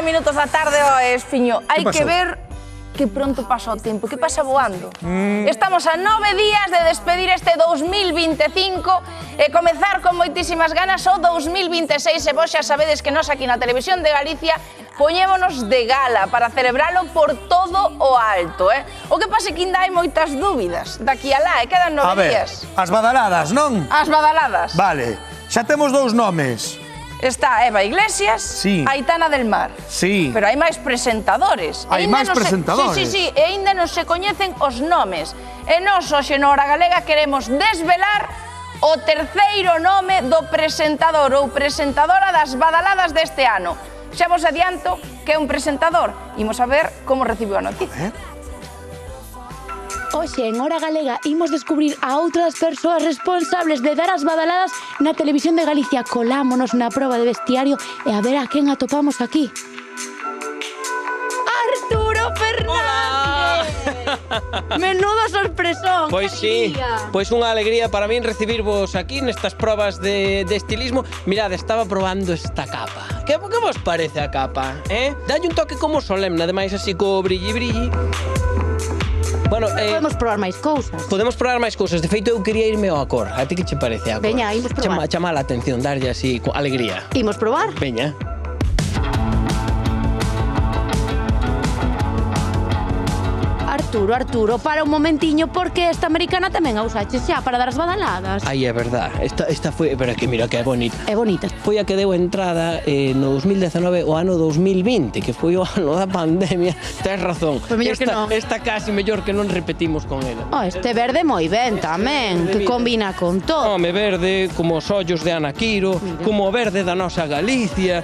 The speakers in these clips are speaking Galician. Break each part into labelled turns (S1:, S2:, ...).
S1: minutos da tarde, Espiño. Hai que
S2: pasou?
S1: ver que pronto pasa o tempo, que pasa voando. Estamos a 9 días de despedir este 2025 e comezar con moitísimas ganas o 2026. E vos xa sabedes que nós aquí na Televisión de Galicia poñémonos de gala para celebralo por todo o alto, O que pasa é que ainda hai moitas dúbidas daqui alá, quedan 9 días.
S2: As badaladas, non?
S1: As badaladas.
S2: Vale, xa temos dous nomes.
S1: Está Eva Iglesias,
S2: Sí.
S1: Aitana del Mar.
S2: Sí.
S1: Pero hai máis presentadores.
S2: Hai máis presentadores.
S1: Sí, e ainda non se coñecen os nomes. E nós, hoxe, na Hora Galega, queremos desvelar o terceiro nome do presentador ou presentadora das badaladas deste ano. Xa vos adianto que é un presentador. Imos a ver como recibiu a noticia.
S3: Hoxe, en Hora Galega, imos descubrir a outras persoas responsables de dar as badaladas na Televisión de Galicia. Colámonos na proba de vestiario e a ver a quen atopamos aquí. Arturo Fernández! Menudo sorpresón!
S4: Pois sí, pois unha alegría para min recibirvos aquí nestas probas de estilismo. Mirad, estaba probando esta capa. Que vos parece a capa, Dalle un toque como solemne, ademais así co brilli. Bueno,
S3: Podemos probar máis cousas.
S4: podemos probar máis cousas. De feito, eu quería irme ao Acor. A ti que che parece a Acor?
S3: Veña, imos probar.
S4: Chama a atención, darlle así alegría.
S3: Imos probar?
S4: Veña.
S3: Arturo, para un momentiño, porque esta americana tamén a usaches xa para dar as badaladas.
S4: Aí é verdad. Esta foi, pero é que mira que é bonita.
S3: É bonita.
S4: Foi a que deu entrada no 2019 o ano 2020, que foi o ano da pandemia. Tens razón.
S3: Pois mellor que non.
S4: Esta casi mellor que non repetimos con ela.
S3: Este verde moi ben tamén, que combina con todo.
S4: Home verde, como os ollos de Ana Quiro, como o verde da nosa Galicia,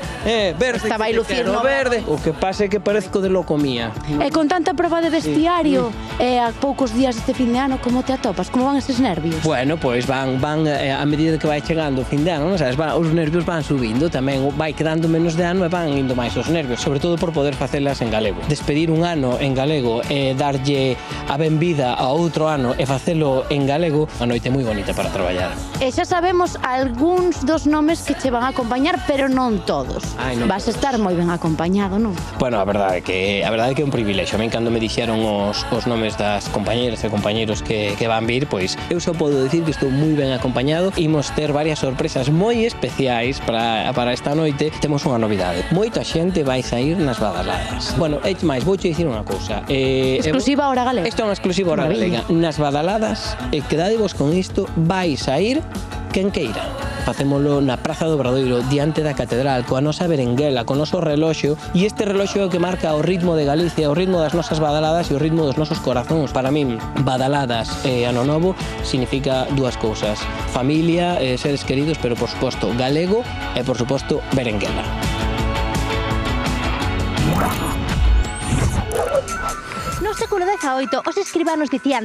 S4: verde
S3: Esta vai
S4: que
S3: lucir
S4: quero
S3: no
S4: verde. O que pasa é que parezco de locomía.
S3: E con tanta proba de vestiario, e a poucos días deste fin de ano, como te atopas? Como van estes nervios?
S4: Bueno, pois van a medida que vai chegando o fin de ano, non sabes, os nervios van subindo, tamén vai quedando menos de ano e van indo máis os nervios, sobre todo por poder facelas en galego. Despedir un ano en galego e darlle a benvida a outro ano e facelo en galego, a noite moi bonita para traballar.
S3: E xa sabemos algúns dos nomes que che van a acompañar, pero non todos.
S4: Ai, non
S3: Vas a
S4: todos.
S3: estar moi ben acompañado, non?
S4: Bueno, a verdade é que é un privilexio. A min cando me dixeron os nomes das compañeras e compañeros que van vir, pois eu só podo dicir que estou moi ben acompañado. Imos ter varias sorpresas moi especiais para esta noite. Temos unha novidade. Moita xente vai sair nas badaladas. Bueno, é máis, vouche dicir unha cousa.
S3: Exclusiva Hora Galega.
S4: Isto é unha exclusiva Hora
S3: Maravilla.
S4: Galega. Nas badaladas, quedadevos con isto, vai sair quen queira. Facémolo na Praza do Obradoiro, diante da Catedral, coa nosa berenguela, co noso reloxo, e este reloxo é o que marca o ritmo de Galicia, o ritmo das nosas badaladas e o ritmo dos nosos corazóns. Para min, badaladas e ano novo significa dúas cousas: familia, seres queridos, pero por suposto galego e por suposto berenguela.
S3: No século XVIII, os escribanos dicían